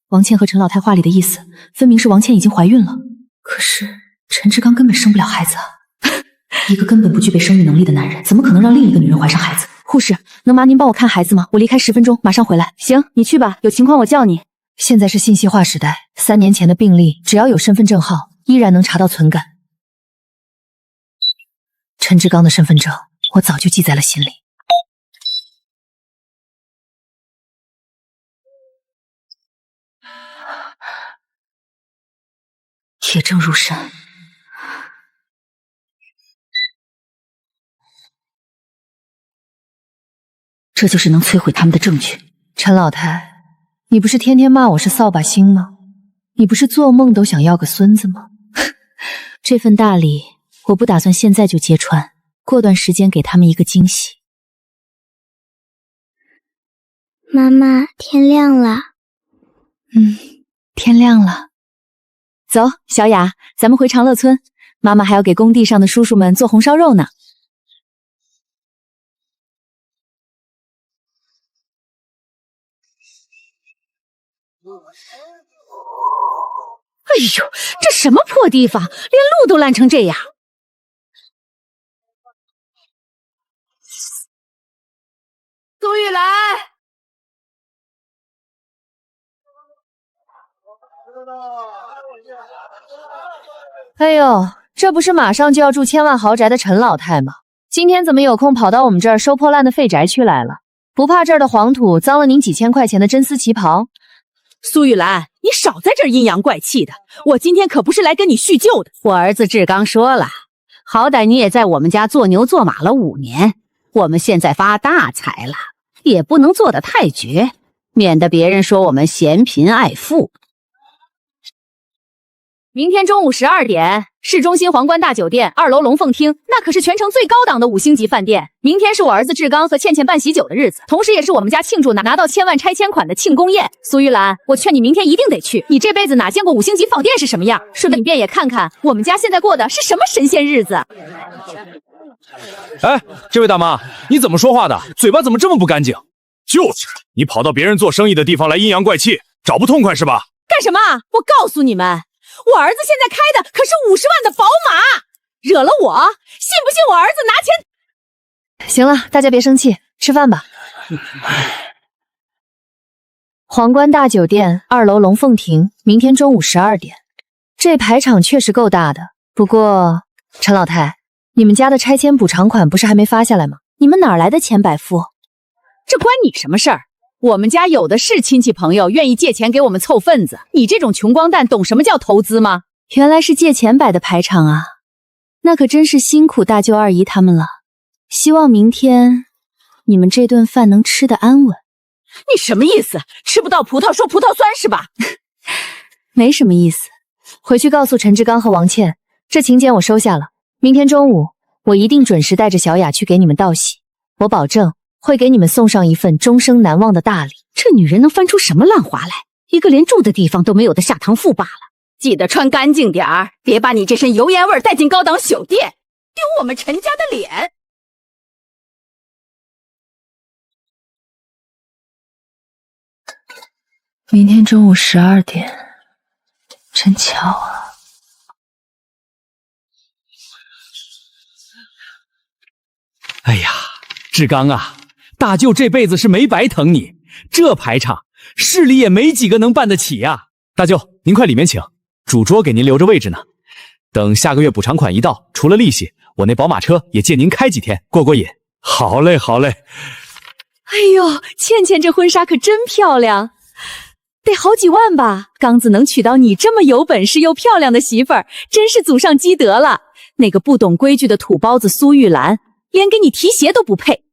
王倩和陈老太话里的意思，分明是王倩已经怀孕了。可是陈志刚根本生不了孩子啊！一个根本不具备生育能力的男人，怎么可能让另一个女人怀上孩子？护士，能麻您帮我看孩子吗？我离开10分钟，马上回来。行，你去吧，有情况我叫你。现在是信息化时代，3年前的病例，只要有身份证号，依然能查到存感。陈志刚的身份证，我早就记在了心里。铁证如山。这就是能摧毁他们的证据。陈老太，你不是天天骂我是扫把星吗？你不是做梦都想要个孙子吗？这份大礼我不打算现在就揭穿，过段时间给他们一个惊喜。妈妈，天亮了。天亮了。走，小雅，咱们回长乐村，妈妈还要给工地上的叔叔们做红烧肉呢。哎呦，这什么破地方，连路都烂成这样！苏玉兰，哎呦，这不是马上就要住千万豪宅的陈老太吗？今天怎么有空跑到我们这儿收破烂的废宅区来了？不怕这儿的黄土脏了您几千块钱的真丝旗袍？苏玉兰，你少在这儿阴阳怪气的，我今天可不是来跟你叙旧的。我儿子志刚说了，好歹你也在我们家做牛做马了5年，我们现在发大财了，也不能做得太绝，免得别人说我们嫌贫爱富。明天中午12点，市中心皇冠大酒店2楼龙凤厅，那可是全城最高档的5星级饭店。明天是我儿子志刚和倩倩办喜酒的日子，同时也是我们家庆祝拿到1000万拆迁款的庆功宴。苏玉兰，我劝你明天一定得去，你这辈子哪见过5星级饭店是什么样？顺便也看看我们家现在过的是什么神仙日子。哎，这位大妈，你怎么说话的？嘴巴怎么这么不干净？就是，你跑到别人做生意的地方来阴阳怪气，找不痛快是吧？干什么？我告诉你们，我儿子现在开的可是50万的宝马，惹了我，信不信我儿子拿钱？行了，大家别生气，吃饭吧。皇冠大酒店2楼龙凤亭，明天中午12点。这排场确实够大的，不过陈老太，你们家的拆迁补偿款不是还没发下来吗？你们哪来的钱百富？这关你什么事儿？我们家有的是亲戚朋友愿意借钱给我们凑份子，你这种穷光蛋懂什么叫投资吗？原来是借钱摆的排场啊，那可真是辛苦大舅二姨他们了。希望明天你们这顿饭能吃得安稳。你什么意思？吃不到葡萄说葡萄酸是吧？没什么意思。回去告诉陈志刚和王倩，这请柬我收下了。明天中午我一定准时带着小雅去给你们道喜，我保证会给你们送上一份终生难忘的大礼。这女人能翻出什么烂话来？一个连住的地方都没有的下堂妇罢了。记得穿干净点儿，别把你这身油烟味带进高档酒店，丢我们陈家的脸。明天中午12点，真巧啊！哎呀，志刚啊，大舅这辈子是没白疼你，这排场市里也没几个能办得起呀。大舅，您快里面请，主桌给您留着位置呢。等下个月补偿款一到，除了利息，我那宝马车也借您开几天，过过瘾。好嘞，好嘞。哎呦，倩倩这婚纱可真漂亮，得好几万吧？刚子能娶到你这么有本事又漂亮的媳妇儿，真是祖上积德了。那个不懂规矩的土包子苏玉兰，连给你提鞋都不配。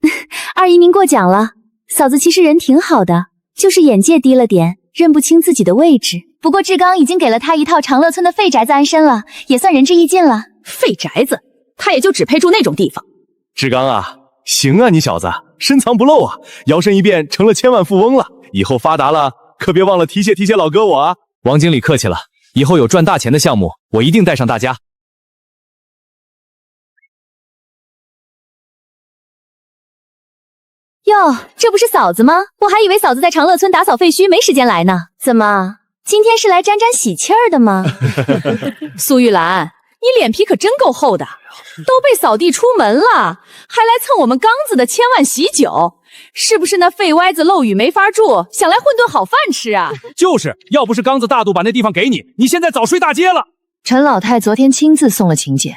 二姨您过奖了，嫂子其实人挺好的，就是眼界低了点，认不清自己的位置。不过志刚已经给了他一套长乐村的废宅子安身了，也算仁至义尽了。废宅子，他也就只配住那种地方。志刚啊，行啊，你小子深藏不露啊，摇身一变成了千万富翁了，以后发达了可别忘了提携提携老哥我啊。王经理客气了，以后有赚大钱的项目，我一定带上大家。哟，这不是嫂子吗？我还以为嫂子在长乐村打扫废墟没时间来呢。怎么，今天是来沾沾喜气儿的吗？苏玉兰，你脸皮可真够厚的，都被扫地出门了，还来蹭我们刚子的千万喜酒，是不是那废歪子漏雨没法住，想来混顿好饭吃啊？就是要不是刚子大度把那地方给你，你现在早睡大街了。陈老太昨天亲自送了请柬，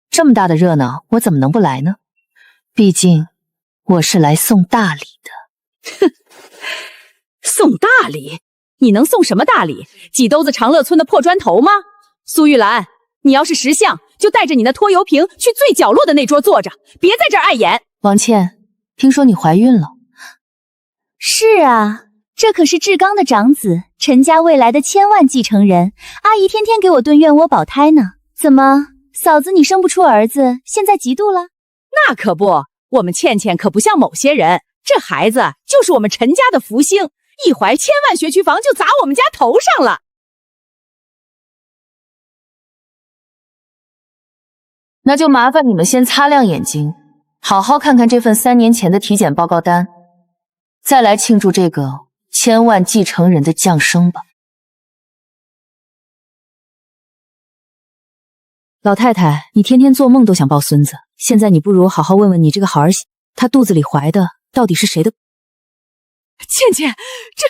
这么大的热闹，我怎么能不来呢？毕竟我是来送大礼的。哼，送大礼？你能送什么大礼？几兜子长乐村的破砖头吗？苏玉兰，你要是识相，就带着你那拖油瓶去最角落的那桌坐着，别在这儿碍眼。王倩，听说你怀孕了？是啊，这可是志刚的长子，陈家未来的千万继承人。阿姨天天给我炖燕窝保胎呢。怎么，嫂子，你生不出儿子，现在嫉妒了？那可不，我们倩倩可不像某些人，这孩子就是我们陈家的福星，一怀千万学区房就砸我们家头上了。那就麻烦你们先擦亮眼睛，好好看看这份3年前的体检报告单，再来庆祝这个千万继承人的降生吧。老太太，你天天做梦都想抱孙子，现在你不如好好问问你这个好儿媳，她肚子里怀的到底是谁的？倩倩，这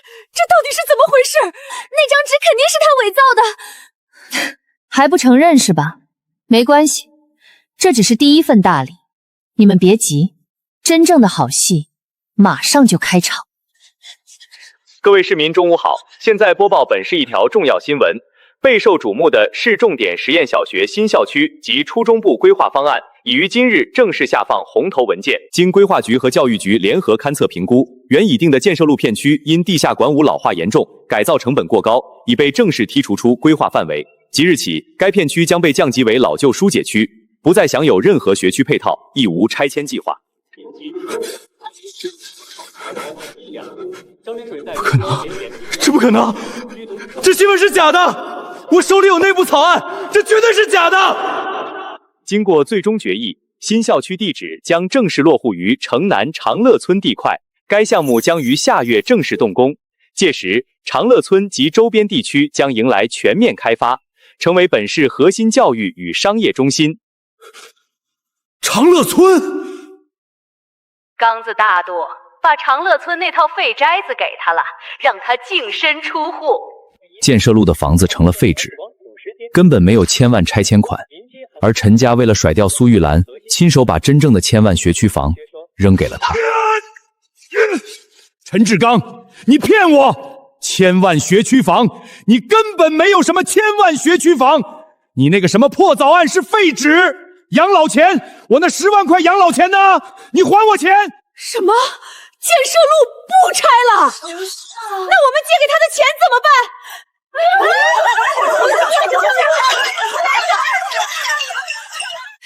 到底是怎么回事？那张纸肯定是他伪造的。还不承认是吧？没关系，这只是第一份大礼，你们别急，真正的好戏马上就开场。各位市民，中午好！现在播报本市一条重要新闻。备受瞩目的市重点实验小学新校区及初中部规划方案已于今日正式下放红头文件。经规划局和教育局联合勘测评估，原已定的建设路片区因地下管五老化严重，改造成本过高，已被正式剔除出规划范围。即日起，该片区将被降级为老旧疏解区，不再享有任何学区配套，亦无拆迁计划。不可能，这不可能！这新闻是假的！我手里有内部草案，这绝对是假的！经过最终决议，新校区地址将正式落户于城南长乐村地块，该项目将于下月正式动工。届时，长乐村及周边地区将迎来全面开发，成为本市核心教育与商业中心。长乐村，刚子大度，把长乐村那套废宅子给他了，让他净身出户。建设路的房子成了废纸，根本没有千万拆迁款，而陈家为了甩掉苏玉兰，亲手把真正的千万学区房扔给了他。陈志刚，你骗我！千万学区房，你根本没有什么千万学区房，你那个什么破早案是废纸。养老钱，我那10万块养老钱呢？你还我钱！什么？建设路不拆了？那我们借给他的钱怎么办？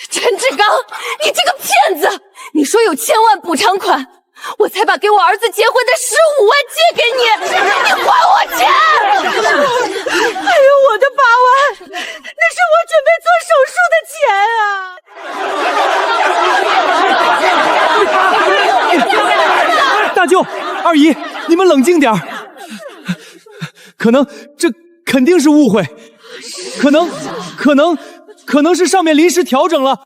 陈志刚，你这个骗子！你说有1000万补偿款，我才把给我儿子结婚的15万借给你，你还我钱！还有我的8万，那是我准备做手术的钱啊！大舅、二姨，你们冷静点儿。这肯定是误会，可能是上面临时调整了。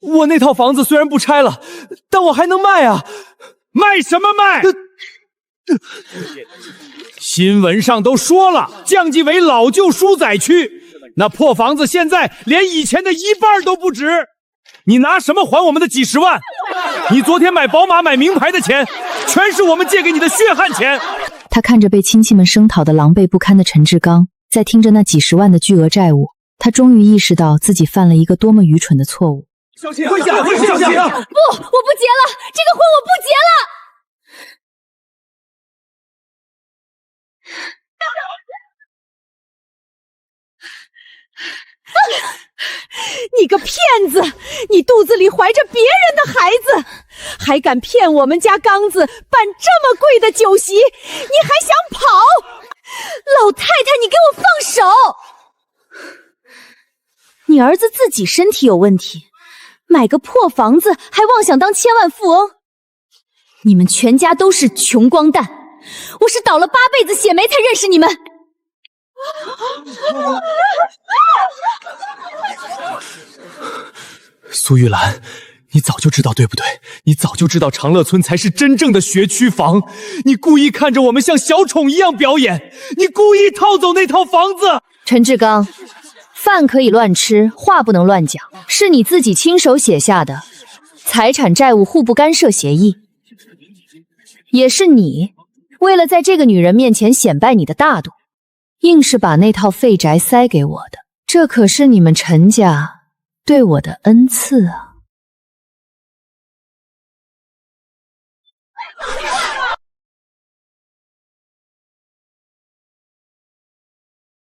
我那套房子虽然不拆了，但我还能卖啊！卖什么卖？新闻上都说了，降级为老旧疏载区，那破房子现在连以前的1半都不值。你拿什么还我们的几10万？你昨天买宝马买名牌的钱，全是我们借给你的血汗钱。他看着被亲戚们声讨的狼狈不堪的陈志刚，再听着那几10万的巨额债务，他终于意识到自己犯了一个多么愚蠢的错误。小心，跪下！不，我不结了，这个婚我不结了。你个骗子！你肚子里怀着别人的孩子，还敢骗我们家刚子办这么贵的酒席，你还想跑？老太太，你给我放手！你儿子自己身体有问题，买个破房子还妄想当千万富翁，你们全家都是穷光蛋，我是倒了8辈子血霉才认识你们。苏玉兰，你早就知道对不对？你早就知道长乐村才是真正的学区房，你故意看着我们像小丑一样表演，你故意套走那套房子。陈志刚，饭可以乱吃，话不能乱讲，是你自己亲手写下的财产债务互不干涉协议，也是你为了在这个女人面前显摆你的大度，硬是把那套废宅塞给我的，这可是你们陈家对我的恩赐啊！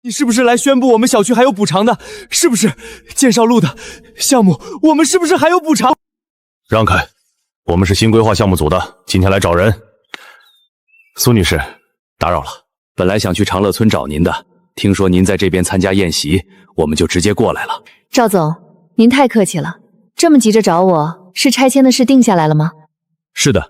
你是不是来宣布我们小区还有补偿的？是不是建少路的项目，我们是不是还有补偿？让开，我们是新规划项目组的，今天来找人。苏女士，打扰了。本来想去长乐村找您的，听说您在这边参加宴席，我们就直接过来了。赵总，您太客气了，这么急着找我，是拆迁的事定下来了吗？是的，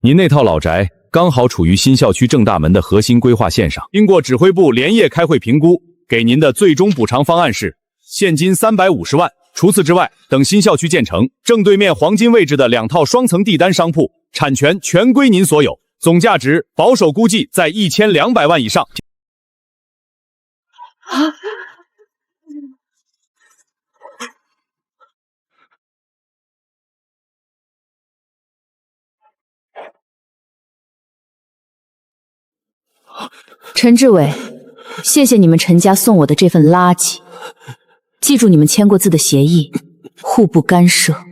您那套老宅刚好处于新校区正大门的核心规划线上，经过指挥部连夜开会评估，给您的最终补偿方案是现金350万。除此之外，等新校区建成，正对面黄金位置的2套双层地单商铺，产权全归您所有，总价值保守估计在1200万以上。陈志伟，谢谢你们陈家送我的这份垃圾。记住你们签过字的协议，互不干涉，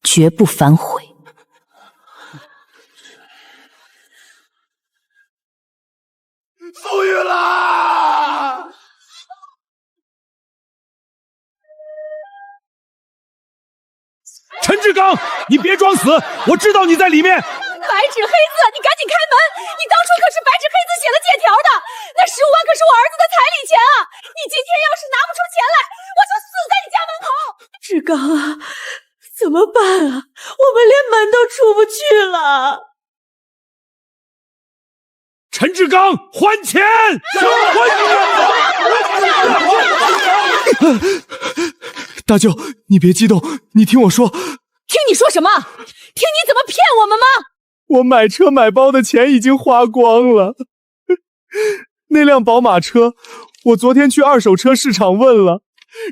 绝不反悔。富裕啦！陈志刚，你别装死，我知道你在里面。白纸黑字，你赶紧开门！你当初可是白纸黑字写了借条的，那15万可是我儿子的彩礼钱啊！你今天要是拿不出钱来，我就死在你家门口！志刚啊，怎么办啊？我们连门都出不去了。陈志刚，还钱！大舅，你别激动，你听我说。听你说什么？听你怎么骗我们吗？我买车买包的钱已经花光了。那辆宝马车，我昨天去二手车市场问了，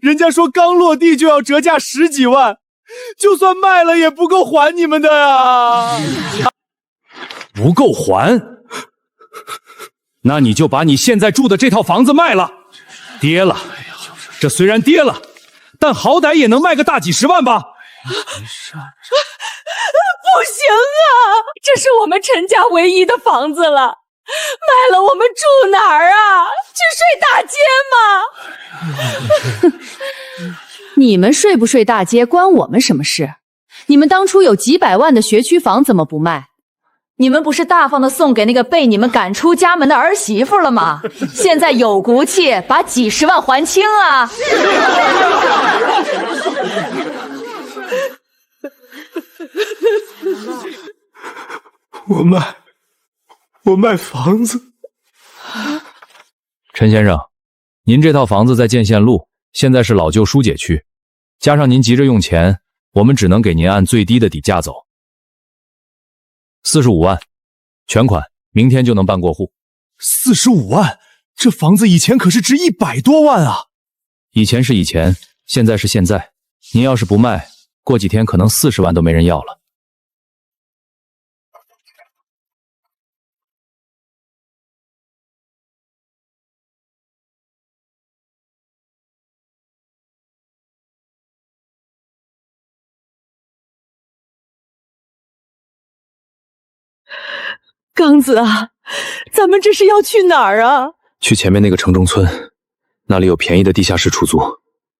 人家说刚落地就要折价10几万，就算卖了也不够还你们的呀。不够还？那你就把你现在住的这套房子卖了，跌了。这虽然跌了，但好歹也能卖个大几十万吧。不行啊，这是我们陈家唯一的房子了，卖了我们住哪儿啊？去睡大街吗？你们睡不睡大街关我们什么事？你们当初有几百万的学区房怎么不卖？你们不是大方的送给那个被你们赶出家门的儿媳妇了吗？现在有骨气把几十万还清啊！我卖房子。陈先生，您这套房子在建县路，现在是老旧疏解区，加上您急着用钱，我们只能给您按最低的底价走。45万，全款，明天就能办过户。45万，这房子以前可是值100多万啊！以前是以前，现在是现在。您要是不卖，过几天可能40万都没人要了。刚子啊，咱们这是要去哪儿啊？去前面那个城中村，那里有便宜的地下室出租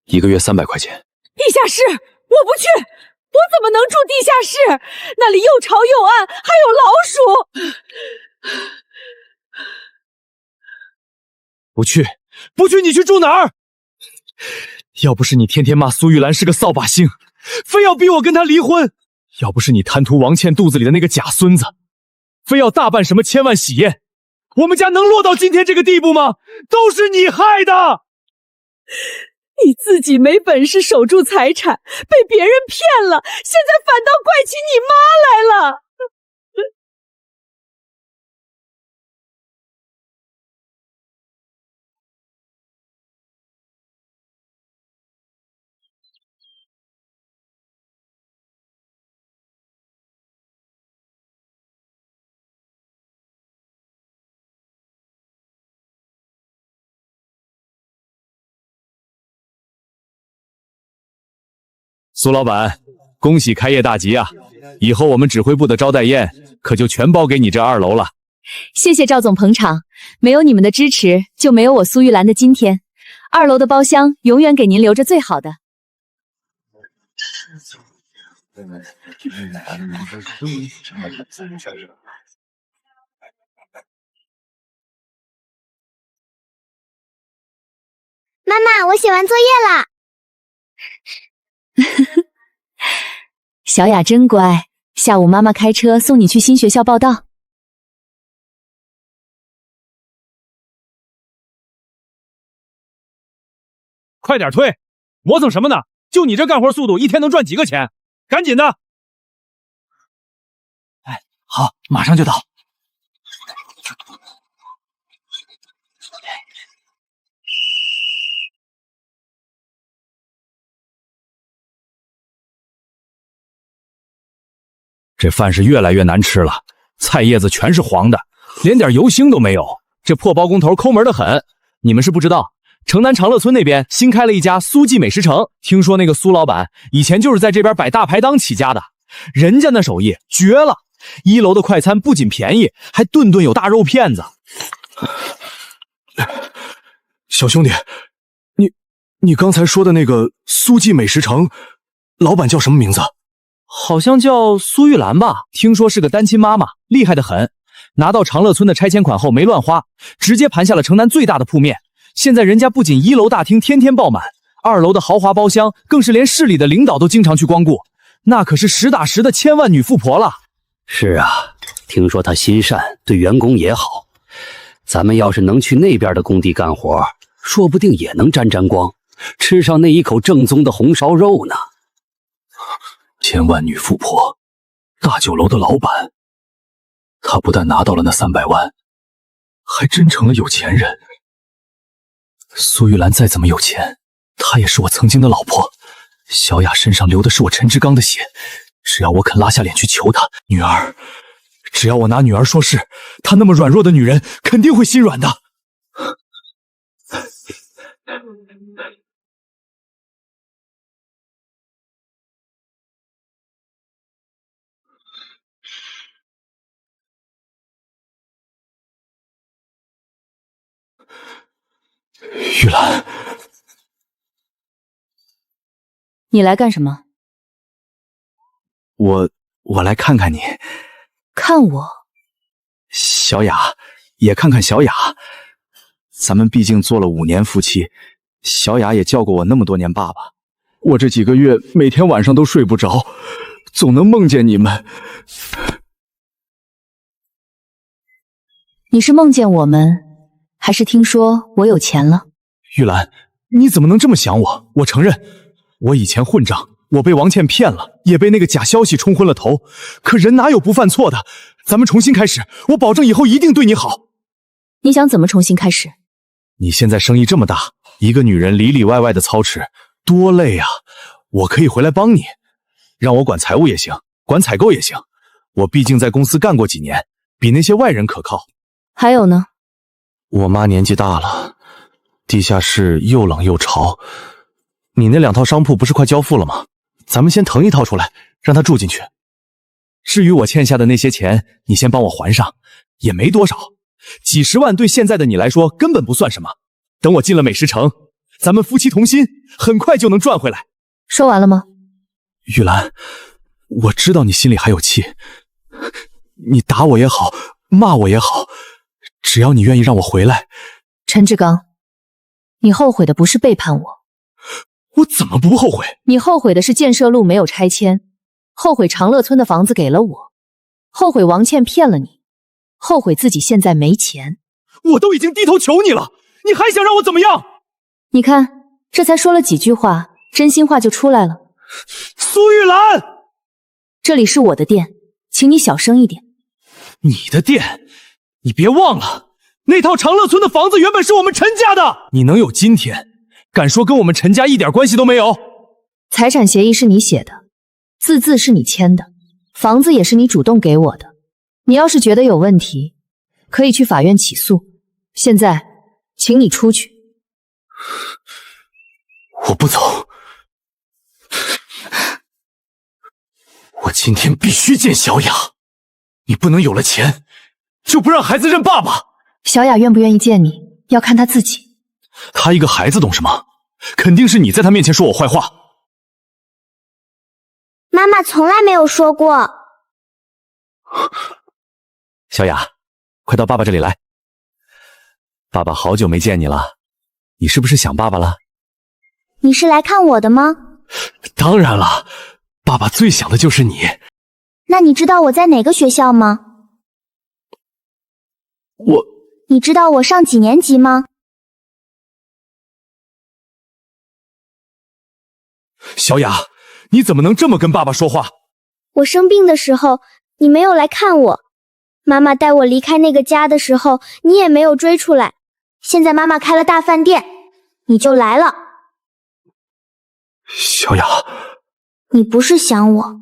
，1个月300块钱。地下室？我不去，我怎么能住地下室？那里又潮又暗，还有老鼠。不去，不去，你去住哪儿？要不是你天天骂苏玉兰是个扫把星，非要逼我跟她离婚；要不是你贪图王倩肚子里的那个假孙子，非要大办什么千万喜宴，我们家能落到今天这个地步吗？都是你害的！你自己没本事守住财产，被别人骗了，现在反倒怪起你妈来了。苏老板，恭喜开业大吉啊！以后我们指挥部的招待宴可就全包给你这2楼了。谢谢赵总捧场，没有你们的支持，就没有我苏玉兰的今天。2楼的包厢永远给您留着最好的。妈妈，我写完作业了。小雅真乖，下午妈妈开车送你去新学校报到。快点推，磨蹭什么呢？就你这干活速度，一天能赚几个钱？赶紧的！哎，好，马上就到。这饭是越来越难吃了，菜叶子全是黄的，连点油星都没有。这破包工头抠门的很。你们是不知道，城南长乐村那边新开了一家苏记美食城，听说那个苏老板以前就是在这边摆大排档起家的，人家那手艺绝了。1楼的快餐不仅便宜，还顿顿有大肉片子。小兄弟，你刚才说的那个苏记美食城，老板叫什么名字？好像叫苏玉兰吧，听说是个单亲妈妈，厉害得很。拿到长乐村的拆迁款后没乱花，直接盘下了城南最大的铺面。现在人家不仅1楼大厅天天爆满，2楼的豪华包厢更是连市里的领导都经常去光顾，那可是实打实的千万女富婆了。是啊，听说她心善，对员工也好。咱们要是能去那边的工地干活，说不定也能沾沾光，吃上那一口正宗的红烧肉呢。千万女富婆，大酒楼的老板，他不但拿到了那300万，还真成了有钱人。苏玉兰再怎么有钱，她也是我曾经的老婆。小雅身上流的是我陈志刚的血，只要我肯拉下脸去求她，女儿，只要我拿女儿说事，她那么软弱的女人肯定会心软的。玉兰，你来干什么？我来看看你。看我？小雅，也看看小雅。咱们毕竟做了5年夫妻，小雅也叫过我那么多年爸爸。我这几个月每天晚上都睡不着，总能梦见你们。你是梦见我们，还是听说我有钱了？玉兰，你怎么能这么想我？我承认，我以前混账，我被王倩骗了，也被那个假消息冲昏了头。可人哪有不犯错的？咱们重新开始，我保证以后一定对你好。你想怎么重新开始？你现在生意这么大，一个女人里里外外的操持，多累啊！我可以回来帮你，让我管财务也行，管采购也行。我毕竟在公司干过几年，比那些外人可靠。还有呢？我妈年纪大了，地下室又冷又潮。你那2套商铺不是快交付了吗？咱们先腾一套出来，让她住进去。至于我欠下的那些钱，你先帮我还上，也没多少，几十万对现在的你来说根本不算什么。等我进了美食城，咱们夫妻同心，很快就能赚回来。说完了吗？玉兰，我知道你心里还有气，你打我也好，骂我也好，只要你愿意让我回来。陈志刚，你后悔的不是背叛我。我怎么不后悔？你后悔的是建设路没有拆迁，后悔长乐村的房子给了我，后悔王倩骗了你，后悔自己现在没钱。我都已经低头求你了，你还想让我怎么样？你看，这才说了几句话，真心话就出来了。苏玉兰，这里是我的店，请你小声一点。你的店？你别忘了，那套长乐村的房子原本是我们陈家的。你能有今天，敢说跟我们陈家一点关系都没有？财产协议是你写的，字是你签的，房子也是你主动给我的。你要是觉得有问题，可以去法院起诉。现在，请你出去。我不走，我今天必须见小雅。你不能有了钱就不让孩子认爸爸？小雅愿不愿意见你，要看她自己。她一个孩子懂什么？肯定是你在她面前说我坏话。妈妈从来没有说过。小雅，快到爸爸这里来。爸爸好久没见你了，你是不是想爸爸了？你是来看我的吗？当然了，爸爸最想的就是你。那你知道我在哪个学校吗？你知道我上几年级吗？小雅，你怎么能这么跟爸爸说话？我生病的时候，你没有来看我。妈妈带我离开那个家的时候，你也没有追出来。现在妈妈开了大饭店，你就来了。小雅，你不是想我，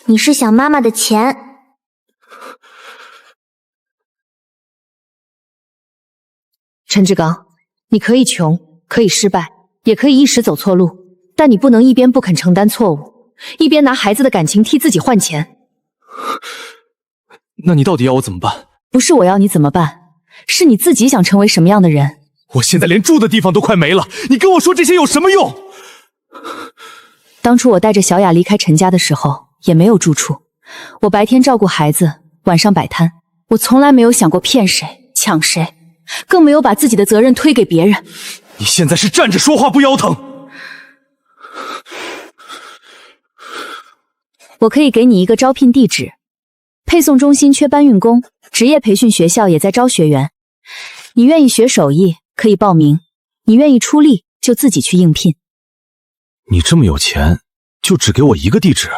你是想妈妈的钱。陈志刚，你可以穷，可以失败，也可以一时走错路，但你不能一边不肯承担错误，一边拿孩子的感情替自己换钱。那你到底要我怎么办？不是我要你怎么办，是你自己想成为什么样的人。我现在连住的地方都快没了，你跟我说这些有什么用？当初我带着小雅离开陈家的时候，也没有住处。我白天照顾孩子，晚上摆摊。我从来没有想过骗谁、抢谁，更没有把自己的责任推给别人。你现在是站着说话不腰疼。我可以给你一个招聘地址，配送中心缺搬运工，职业培训学校也在招学员。你愿意学手艺，可以报名；你愿意出力，就自己去应聘。你这么有钱，就只给我一个地址？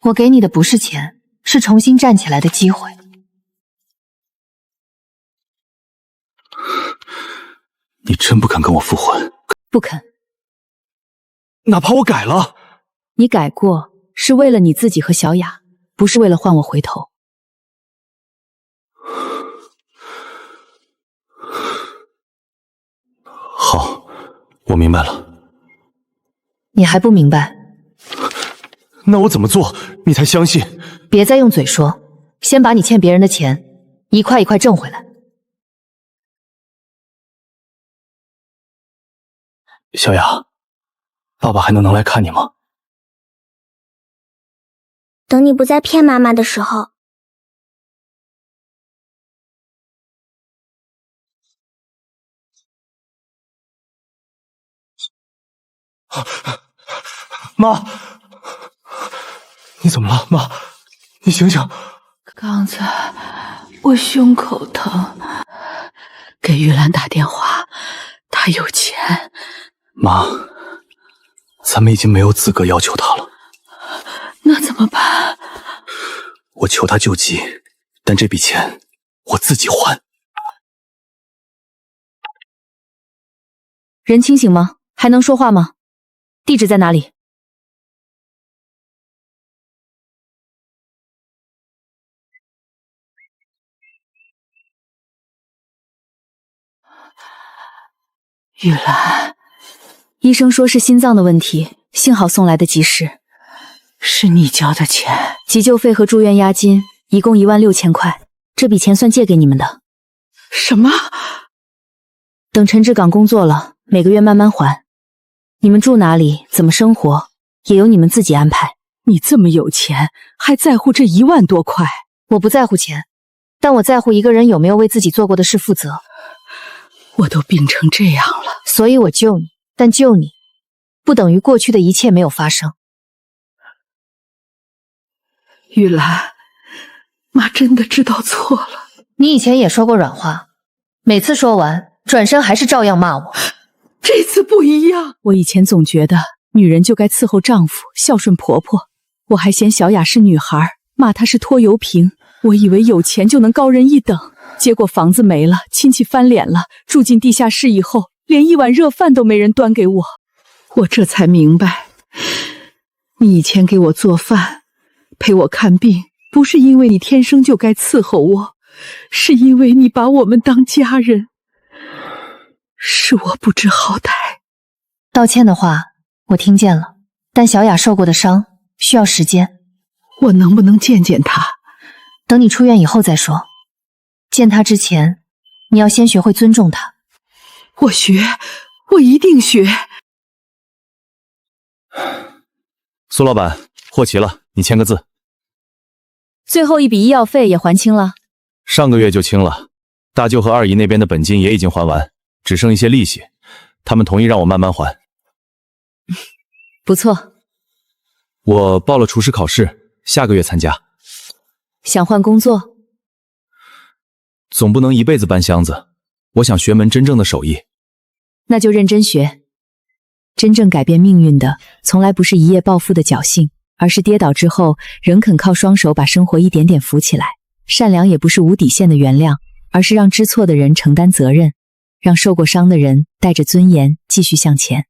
我给你的不是钱，是重新站起来的机会。你真不肯跟我复婚？不肯。哪怕我改了？你改过，是为了你自己和小雅，不是为了换我回头。好，我明白了。你还不明白？那我怎么做你才相信？别再用嘴说，先把你欠别人的钱一块一块挣回来。小雅，爸爸还能来看你吗？等你不再骗妈妈的时候。妈，你怎么了？妈，你醒醒！刚才我胸口疼，给玉兰打电话，她有钱。妈，咱们已经没有资格要求她了。那怎么办？我求她救急，但这笔钱我自己还。人清醒吗？还能说话吗？地址在哪里？玉兰，医生说是心脏的问题，幸好送来的及时。是你交的钱？急救费和住院押金一共16000块，这笔钱算借给你们的。什么？等陈志岗工作了，每个月慢慢还。你们住哪里，怎么生活，也由你们自己安排。你这么有钱，还在乎这1万多块？我不在乎钱，但我在乎一个人有没有为自己做过的事负责。我都病成这样了，所以我救你，但救你不等于过去的一切没有发生。玉兰，妈真的知道错了。你以前也说过软话，每次说完，转身还是照样骂我。这次不一样。我以前总觉得女人就该伺候丈夫，孝顺婆婆。我还嫌小雅是女孩，骂她是拖油瓶。我以为有钱就能高人一等，结果房子没了，亲戚翻脸了，住进地下室以后，连一碗热饭都没人端给我。我这才明白，你以前给我做饭，陪我看病，不是因为你天生就该伺候我，是因为你把我们当家人。是我不知好歹。道歉的话我听见了，但小雅受过的伤需要时间。我能不能见见她？等你出院以后再说。见他之前，你要先学会尊重他。我学，我一定学。苏老板，货齐了，你签个字。最后一笔医药费也还清了。上个月就清了，大舅和二姨那边的本金也已经还完，只剩一些利息，他们同意让我慢慢还。不错。我报了厨师考试，下个月参加。想换工作？总不能一辈子搬箱子，我想学门真正的手艺。那就认真学。真正改变命运的，从来不是一夜暴富的侥幸，而是跌倒之后仍肯靠双手把生活一点点扶起来。善良也不是无底线的原谅，而是让知错的人承担责任，让受过伤的人带着尊严继续向前。